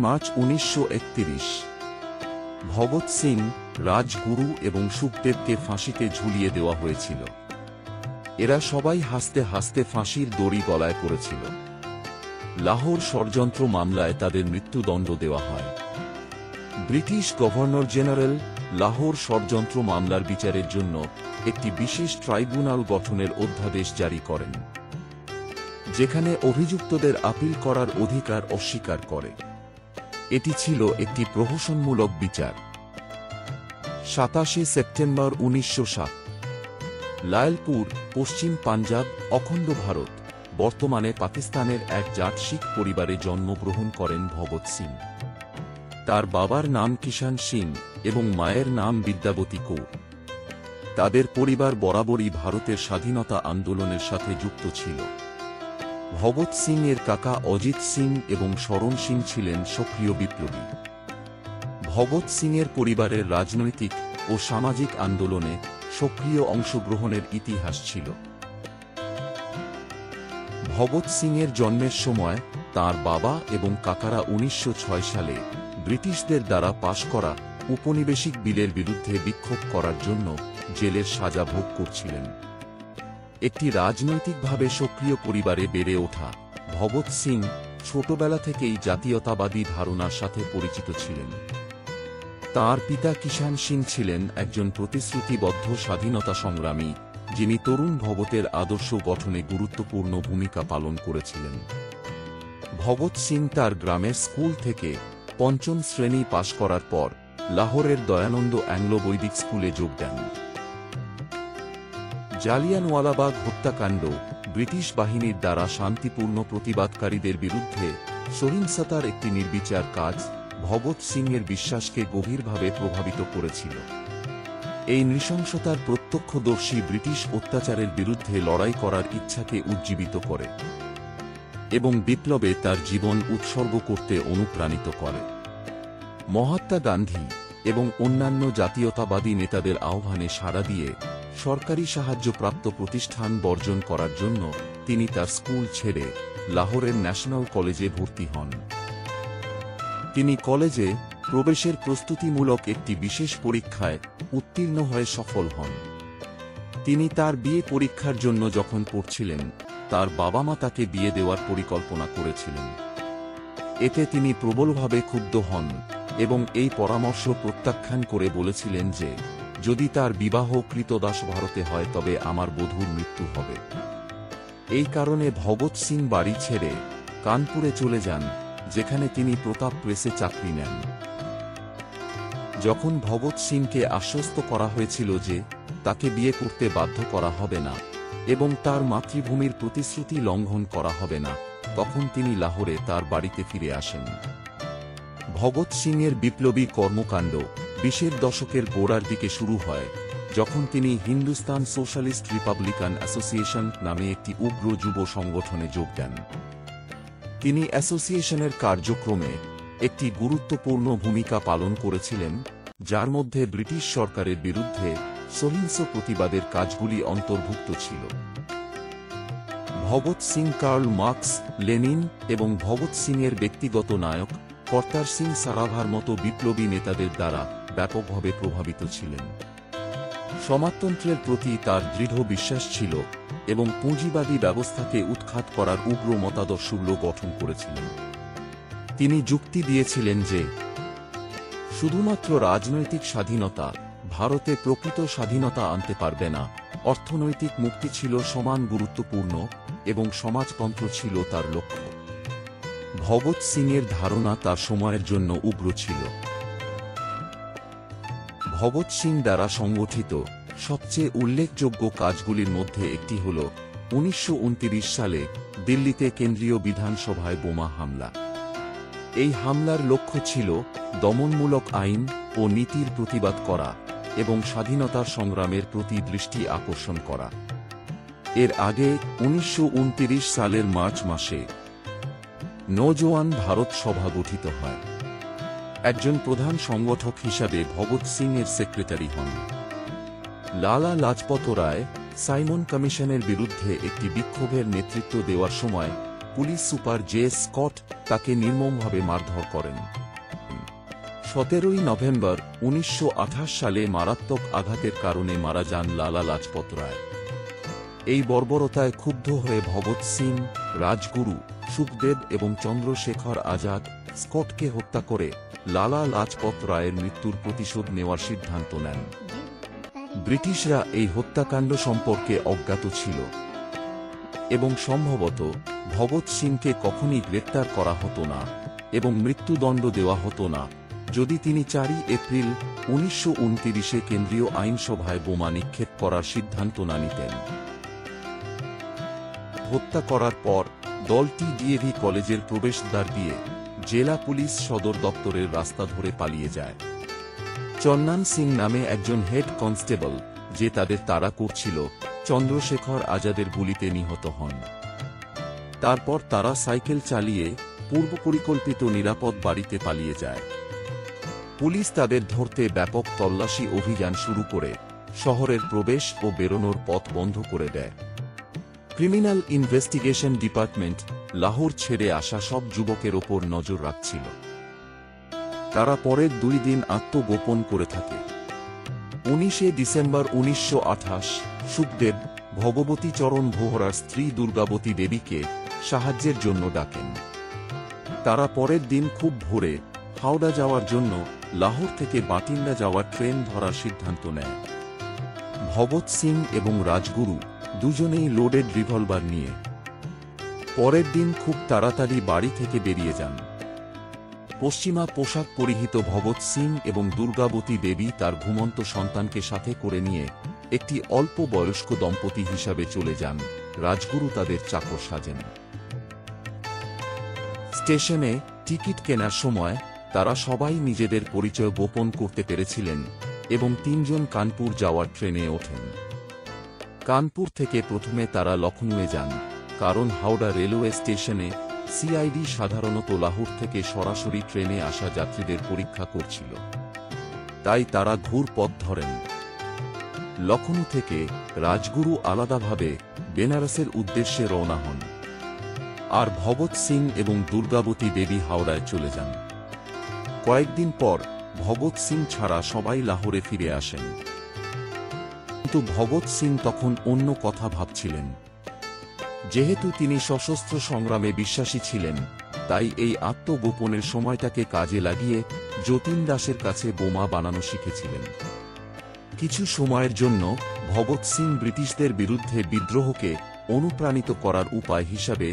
March 1931 Bhagat Singh, Rajguru এবং সুখদেবকে ফাঁসিতে ঝুলিয়ে দেওয়া হয়েছিল। এরা সবাই হাসতে হাসতে ফাঁসির দড়ি গলায় পড়েছিল। লাহোর ষড়যন্ত্র মামলায় তাদের মৃত্যুদণ্ড দেওয়া হয়। ব্রিটিশ গভর্নর জেনারেল লাহোর ষড়যন্ত্র মামলার বিচারের জন্য একটি বিশেষ ট্রাইব্যুনাল গঠনের অধ্যাদেশ জারি করেন, যেখানে অভিযুক্তদের আপিল করার অধিকার অস্বীকার করে। এটি ছিল একটি প্রহসনমূলক বিচার। 27 সেপ্টেম্বর 1907 লায়লপুর, পশ্চিম পাঞ্জাব, অখণ্ড ভারত, বর্তমানে পাকিস্তানের এক জাট শিখ পরিবারে জন্মগ্রহণ করেন ভগৎ সিং। তার বাবার নাম কিষাণ সিং এবং মায়ের নাম বিদ্যাবতী কৌর। তাদের পরিবার বরাবরই ভারতের স্বাধীনতা আন্দোলনের সাথে যুক্ত ছিল। ভগৎ সিং এর কাকা অজিত সিং এবং শরণ সিং ছিলেন সক্রিয় বিপ্লবী। ভগৎ সিং এর পরিবারের রাজনৈতিক ও সামাজিক আন্দোলনে সক্রিয় অংশগ্রহণের ইতিহাস ছিল। ভগৎ সিং এর জন্মের সময় তাঁর বাবা এবং কাকারা 1906 সালে ব্রিটিশদের দ্বারা পাশ করা উপনিবেশিক বিলের বিরুদ্ধে বিক্ষোভ করার জন্য জেলের সাজা ভোগ করছিলেন। একটি রাজনৈতিকভাবে সক্রিয় পরিবারে বেড়ে ওঠা ভগৎ সিং ছোটবেলা থেকেই জাতীয়তাবাদী ধারণার সাথে পরিচিত ছিলেন। তাঁর পিতা কিষাণ সিং ছিলেন একজন প্রতিশ্রুতিবদ্ধ স্বাধীনতা সংগ্রামী, যিনি তরুণ ভগতের আদর্শ গঠনে গুরুত্বপূর্ণ ভূমিকা পালন করেছিলেন। ভগৎ সিং তার গ্রামের স্কুল থেকে পঞ্চম শ্রেণী পাশ করার পর লাহোরের দয়ানন্দ অ্যাংলো বৈদিক স্কুলে যোগ দেন। জালিয়ানওয়ালাবাগ হত্যাকাণ্ড, ব্রিটিশ বাহিনীর দ্বারা শান্তিপূর্ণ প্রতিবাদকারীদের বিরুদ্ধে সহিংসতার একটি নির্বিচার কাজ ভগৎ সিং এর বিশ্বাসকে গভীরভাবে প্রভাবিত করেছিল। এই নৃশংসতার প্রত্যক্ষদর্শী ব্রিটিশ অত্যাচারের বিরুদ্ধে লড়াই করার ইচ্ছাকে উজ্জীবিত করে এবং বিপ্লবে তার জীবন উৎসর্গ করতে অনুপ্রাণিত করে। মহাত্মা গান্ধী এবং অন্যান্য জাতীয়তাবাদী নেতাদের আহ্বানে সাড়া দিয়ে সরকারি সাহায্যপ্রাপ্ত প্রতিষ্ঠান বর্জন করার জন্য তিনি তার স্কুল ছেড়ে লাহোরের ন্যাশনাল কলেজে ভর্তি হন। তিনি কলেজে প্রবেশের প্রস্তুতিমূলক একটি বিশেষ পরীক্ষায় উত্তীর্ণ হয়ে সফল হন। তিনি তার বিয়ে পরীক্ষার জন্য যখন পড়ছিলেন, তার বাবা মা তাকে বিয়ে দেওয়ার পরিকল্পনা করেছিলেন। এতে তিনি প্রবলভাবে ক্ষুব্ধ হন এবং এই পরামর্শ প্রত্যাখ্যান করে বলেছিলেন যে যদি তার বিবাহ কৃতদাস ভারতে হয় তবে আমার বধূর মৃত্যু হবে। এই কারণে ভগৎ সিং বাড়ি ছেড়ে কানপুরে চলে যান, যেখানে তিনি প্রতাপ প্রেসে চাকরি নেন। যখন ভগৎ সিংকে আশ্বস্ত করা হয়েছিল যে তাকে বিয়ে করতে বাধ্য করা হবে না এবং তার মাতৃভূমির প্রতিশ্রুতি লঙ্ঘন করা হবে না, তখন তিনি লাহোরে তার বাড়িতে ফিরে আসেন। ভগৎ সিং এর বিপ্লবী কর্মকাণ্ড 20 দশকের গোড়ার দিকে শুরু হয়, যখন তিনি হিন্দুস্তান সোশ্যালিস্ট রিপাবলিকান অ্যাসোসিয়েশন নামে একটি উগ্র যুব সংগঠনে যোগ দেন। তিনি অ্যাসোসিয়েশনের কার্যক্রমে একটি গুরুত্বপূর্ণ ভূমিকা পালন করেছিলেন, যার মধ্যে ব্রিটিশ সরকারের বিরুদ্ধে সহিংস প্রতিবাদের কাজগুলি অন্তর্ভুক্ত ছিল। Bhagat Singh Karl Marx, Lenin এবং ভগৎ সিং এর ব্যক্তিগত নায়ক কর্তার সিং সারাভার মতো বিপ্লবী নেতাদের দ্বারা ব্যাপকভাবে প্রভাবিত ছিলেন। সমাজতন্ত্রের প্রতি তার দৃঢ় বিশ্বাস ছিল এবং পুঁজিবাদী ব্যবস্থাকে উৎখাত করার উগ্র মতাদর্শগুলো গঠন করেছিলেন। তিনি যুক্তি দিয়েছিলেন যে শুধুমাত্র রাজনৈতিক স্বাধীনতা ভারতে প্রকৃত স্বাধীনতা আনতে পারবে না, অর্থনৈতিক মুক্তি ছিল সমান গুরুত্বপূর্ণ এবং সমাজতন্ত্র ছিল তার লক্ষ্য। ভগৎ সিং এর ধারণা তার সময়ের জন্য উগ্র ছিল। ভগৎ সিং দ্বারা সংগঠিত সবচেয়ে উল্লেখযোগ্য কাজগুলির মধ্যে একটি হল 1929 সালে দিল্লিতে কেন্দ্রীয় বিধানসভায় বোমা হামলা। এই হামলার লক্ষ্য ছিল দমনমূলক আইন ও নীতির প্রতিবাদ করা এবং স্বাধীনতার সংগ্রামের প্রতি দৃষ্টি আকর্ষণ করা। এর আগে 1929 সালের মার্চ মাসে নওজোয়ান ভারত সভা গঠিত হয়। একজন প্রধান সংগঠক হিসাবে ভগৎ সিং এর সেক্রেটারি হন। লালা লাজপত রায় সাইমন কমিশনের বিরুদ্ধে একটি বিক্ষোভের নেতৃত্ব দেওয়ার সময় পুলিশ সুপার জে স্কট তাকে নির্মমভাবে মারধর করেন। 17 নভেম্বর 1928 সালে মারাত্মক আঘাতের কারণে মারা যান লালা লাজপত রায়। এই বর্বরতায় ক্ষুব্ধ হয়ে ভগৎ সিং, রাজগুরু, সুখদেব এবং চন্দ্রশেখর আজাদ স্কটকে হত্যা করে লালা লাজপত রায়ের মৃত্যুর প্রতিশোধ নেওয়ার সিদ্ধান্ত নেন। ব্রিটিশরা এই হত্যাকাণ্ড সম্পর্কে অজ্ঞাত ছিল এবং সম্ভবত ভগৎ সিংকে কখনই গ্রেপ্তার করা হতো না এবং মৃত্যুদণ্ড দেওয়া হতো না যদি তিনি 4 এপ্রিল 1929 কেন্দ্রীয় আইনসভায় বোমা নিক্ষেপ করার সিদ্ধান্ত না নিতেন। হত্যা করার পর দলটি ডিএভি কলেজের প্রবেশদ্বার দিয়ে জেলা পুলিশ সদর দপ্তরের রাস্তা ধরে পালিয়ে যায়। চন্নান সিং নামে একজন হেড কনস্টেবল, যে তাদের তাড়া করছিল, চন্দ্রশেখর আজাদের গুলিতে নিহত হন। তারপর তারা সাইকেল চালিয়ে পূর্বপরিকল্পিত নিরাপদ বাড়িতে পালিয়ে যায়। পুলিশ তাদের ধরতে ব্যাপক তল্লাশি অভিযান শুরু করে শহরের প্রবেশ ও বেরোনোর পথ বন্ধ করে দেয়। ক্রিমিনাল ইনভেস্টিগেশন ডিপার্টমেন্ট লাহোর ছেড়ে আসা সব যুবকের ওপর নজর রাখছিল। তারা পরের 2 দিন আত্মগোপন করে থাকে। 19 ডিসেম্বর 1928 সুখদেব ভগবতী চরণ ভোহরার স্ত্রী দুর্গাবতী দেবীকে সাহায্যের জন্য ডাকেন। তারা পরের দিন খুব ভোরে হাওড়া যাওয়ার জন্য লাহোর থেকে বাটিন্ডা যাওয়ার ট্রেন ধরার সিদ্ধান্ত নেয়। ভগৎ সিং এবং রাজগুরু দুজনেই লোডেড রিভলভার নিয়ে পরের দিন খুব তাড়াতাড়ি বাড়ি থেকে বেরিয়ে যান। পশ্চিমা পোশাক পরিহিত ভগৎ সিং এবং দুর্গাবতী দেবী তার ঘুমন্ত সন্তানকে সাথে করে নিয়ে একটি অল্প বয়স্ক দম্পতি হিসাবে চলে যান। রাজগুরু তাদের চাকর সাজেন। স্টেশনে টিকিট কেনার সময় তারা সবাই নিজেদের পরিচয় গোপন করতে পেরেছিলেন এবং 3 জন কানপুর যাওয়ার ট্রেনে ওঠেন। কানপুর থেকে প্রথমে তারা লখনউয়ে যান, কারণ হাওড়া রেলওয়ে স্টেশনে সিআইডি সাধারণত লাহোর থেকে সরাসরি ট্রেনে আসা যাত্রীদের পরীক্ষা করছিল। তাই তারা ঘুর পথ ধরেন। লখনউ থেকে রাজগুরু আলাদাভাবে বেনারসের উদ্দেশ্যে রওনা হন, আর ভগৎ সিং এবং দুর্গাবতী দেবী হাওড়ায় চলে যান। কয়েকদিন পর ভগৎ সিং ছাড়া সবাই লাহোরে ফিরে আসেন। কিন্তু ভগৎ সিং তখন অন্য কথা ভাবছিলেন। যেহেতু তিনি সশস্ত্র সংগ্রামে বিশ্বাসী ছিলেন, তাই এই আত্মগোপনের সময়টাকে কাজে লাগিয়ে যতীন দাসের কাছে বোমা বানানো শিখেছিলেন। কিছু সময়ের জন্য ভগৎ সিং ব্রিটিশদের বিরুদ্ধে বিদ্রোহকে অনুপ্রাণিত করার উপায় হিসাবে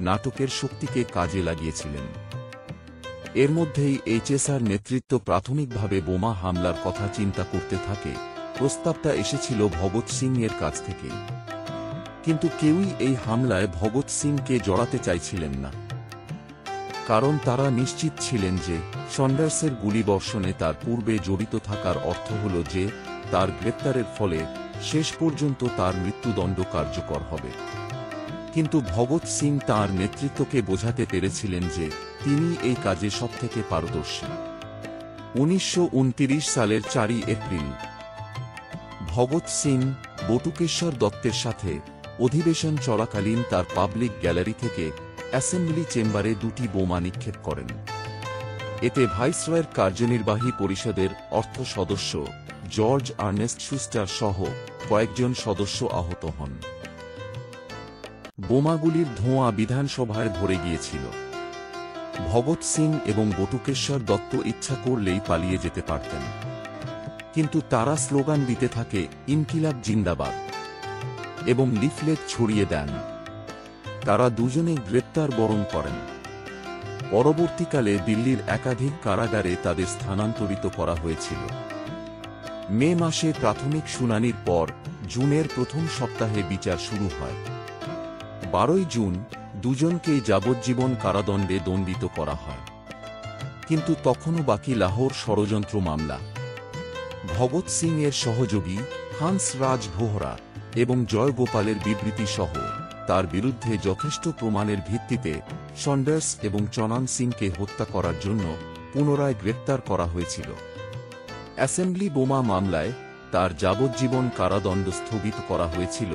নাটকের শক্তিকে কাজে লাগিয়েছিলেন। এর মধ্যেই এইচএসআর নেতৃত্ব প্রাথমিকভাবে বোমা হামলার কথা চিন্তা করতে থাকে। প্রস্তাবটা এসেছিল ভগৎ সিং এর কাছ থেকে, কিন্তু কেউই এই হামলায় ভগৎ সিংকে জড়াতে চাইছিলেন না, কারণ তারা নিশ্চিত ছিলেন যে সন্ডার্সের গুলিবর্ষণে তার পূর্বে জড়িত থাকার অর্থ হল যে তার গ্রেপ্তারের ফলে শেষ পর্যন্ত তার মৃত্যুদণ্ড কার্যকর হবে। কিন্তু ভগৎ সিং তাঁর নেতৃত্বকে বোঝাতে পেরেছিলেন যে তিনি এই কাজে সবথেকে পারদর্শী। 1929 সালের 4 এপ্রিল ভগৎ সিং বটুকেশ্বর দত্তের সাথে অধিবেশন চলাকালীন তার পাবলিক গ্যালারি থেকে অ্যাসেম্বলি চেম্বারে 2টি বোমা নিক্ষেপ করেন। এতে ভাইসরয়ের কার্যনির্বাহী পরিষদের অর্থ সদস্য জর্জ আর্নেস্ট শুস্টার সহ কয়েকজন সদস্য আহত হন। বোমাগুলির ধোঁয়া বিধানসভায় ভরে গিয়েছিল। ভগৎ সিং এবং বটুকেশ্বর দত্ত ইচ্ছা করলেই পালিয়ে যেতে পারতেন, কিন্তু তারা স্লোগান দিতে থাকে ইনকিলাব জিন্দাবাদ এবং লিফলেট ছড়িয়ে দেন। তারা দুজনে গ্রেপ্তার বরণ করেন। পরবর্তীকালে দিল্লির একাধিক কারাগারে তাদের স্থানান্তরিত করা হয়েছিল। মে মাসে প্রাথমিক শুনানির পর জুনের প্রথম সপ্তাহে বিচার শুরু হয়। 12 জুন দুজনকেই যাবজ্জীবন কারাদণ্ডে দণ্ডিত করা হয়। কিন্তু তখনও বাকি লাহোর ষড়যন্ত্র মামলা। ভগৎ সিং এর সহযোগী হান্স রাজ ভোহরা এবং জয় গোপালের বিবৃতি সহ তার বিরুদ্ধে যথেষ্ট প্রমাণের ভিত্তিতে সন্ডার্স এবং চনান সিংকে হত্যা করার জন্য পুনরায় গ্রেপ্তার করা হয়েছিল। অ্যাসেম্বলি বোমা মামলায় তার যাবজ্জীবন কারাদণ্ড স্থগিত করা হয়েছিল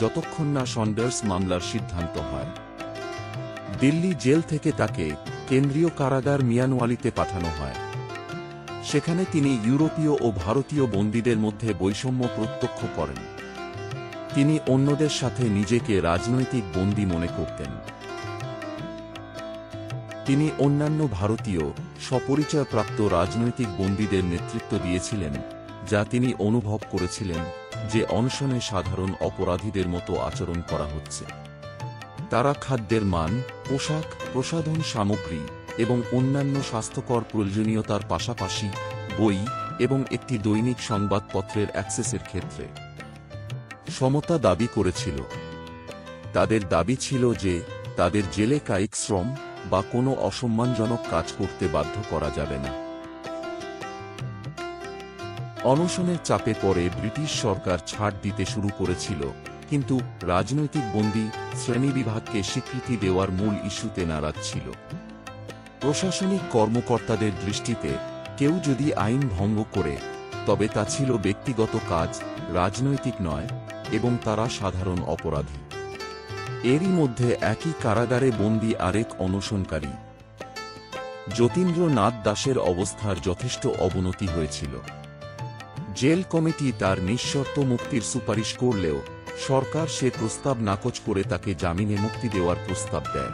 যতক্ষণ না সন্ডার্স মামলার সিদ্ধান্ত হয়। দিল্লি জেল থেকে তাকে কেন্দ্রীয় কারাগার মিয়ানওয়ালিতে পাঠানো হয়। সেখানে তিনি ইউরোপীয় ও ভারতীয় বন্দীদের মধ্যে বৈষম্য প্রত্যক্ষ করেন। তিনি অন্যদের সাথে নিজেকে রাজনৈতিক বন্দী মনে করতেন। তিনি অন্যান্য ভারতীয় স্বপরিচয়প্রাপ্ত রাজনৈতিক বন্দীদের নেতৃত্ব দিয়েছিলেন, যা তিনি অনুভব করেছিলেন যে অনশনে সাধারণ অপরাধীদের মতো আচরণ করা হচ্ছে। তারা খাদ্যের মান, পোশাক, প্রসাধন সামগ্রী এবং অন্যান্য স্বাস্থ্যকর প্রয়োজনীয়তার পাশাপাশি বই এবং একটি দৈনিক সংবাদপত্রের অ্যাক্সেসের ক্ষেত্রে সমতা দাবি করেছিল। তাদের দাবি ছিল যে তাদের জেলে কায়িক শ্রম বা কোনো অসম্মানজনক কাজ করতে বাধ্য করা যাবে না। অনশনের চাপে পড়ে ব্রিটিশ সরকার ছাড় দিতে শুরু করেছিল, কিন্তু রাজনৈতিক বন্দী শ্রেণীবিভাগকে স্বীকৃতি দেওয়ার মূল ইস্যুতে নারাজ ছিল। প্রশাসনিক কর্মকর্তাদের দৃষ্টিতে কেউ যদি আইন ভঙ্গ করে তবে তা ছিল ব্যক্তিগত কাজ, রাজনৈতিক নয়, এবং তারা সাধারণ অপরাধী। এরই মধ্যে একই কারাগারে বন্দী আরেক অনশনকারী যতীন্দ্রনাথ দাসের অবস্থার যথেষ্ট অবনতি হয়েছিল। জেল কমিটি তার নিঃশর্ত মুক্তির সুপারিশ করলেও সরকার সে প্রস্তাব নাকচ করে তাকে জামিনে মুক্তি দেওয়ার প্রস্তাব দেয়।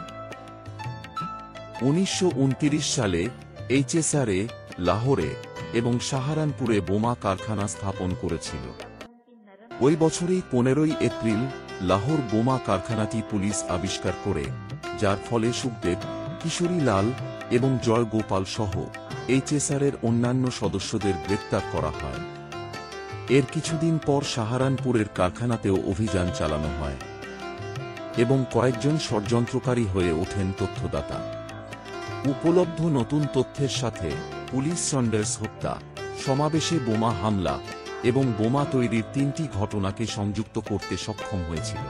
1929 সালে এইচএসআরএ লাহোরে এবং সাহারানপুরে বোমা কারখানা স্থাপন করেছিল। ওই বছরেই 15 এপ্রিল লাহোর বোমা কারখানাটি পুলিশ আবিষ্কার করে, যার ফলে সুখদেব, কিশোরী লাল এবং জয় গোপাল সহ এইচএসআরের অন্যান্য সদস্যদের গ্রেপ্তার করা হয়। এর কিছুদিন পর সাহারানপুরের কারখানাতেও অভিযান চালানো হয় এবং কয়েকজন ষড়যন্ত্রকারী হয়ে ওঠেন তথ্যদাতা। উপলব্ধ নতুন তথ্যের সাথে পুলিশ সন্ডার্স হত্যা, সমাবেশে বোমা হামলা এবং বোমা তৈরির 3টি ঘটনাকে সংযুক্ত করতে সক্ষম হয়েছিল।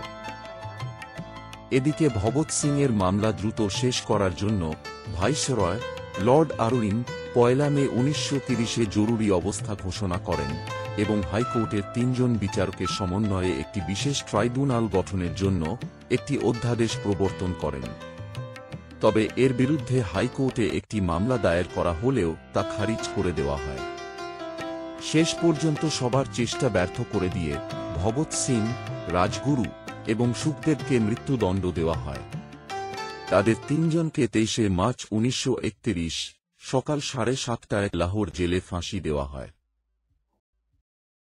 এদিকে ভগৎ সিং এর মামলা দ্রুত শেষ করার জন্য ভাইসরয় লর্ড আরউইন 1 মে 1930 জরুরি অবস্থা ঘোষণা করেন এবং হাইকোর্টের 3 জন বিচারকের সমন্বয়ে একটি বিশেষ ট্রাইব্যুনাল গঠনের জন্য একটি অধ্যাদেশ প্রবর্তন করেন। তবে এর বিরুদ্ধে হাইকোর্টে একটি মামলা দায়ের করা হলেও তা খারিজ করে দেওয়া হয়। শেষ পর্যন্ত সবার চেষ্টা ব্যর্থ করে দিয়ে ভগৎ সিং, রাজগুরু এবং সুখদেবকে মৃত্যুদণ্ড দেওয়া হয়। তাদের 3 জনকে 23 মার্চ 1931 সকাল 7:30টায় লাহোর জেলে ফাঁসি দেওয়া হয়।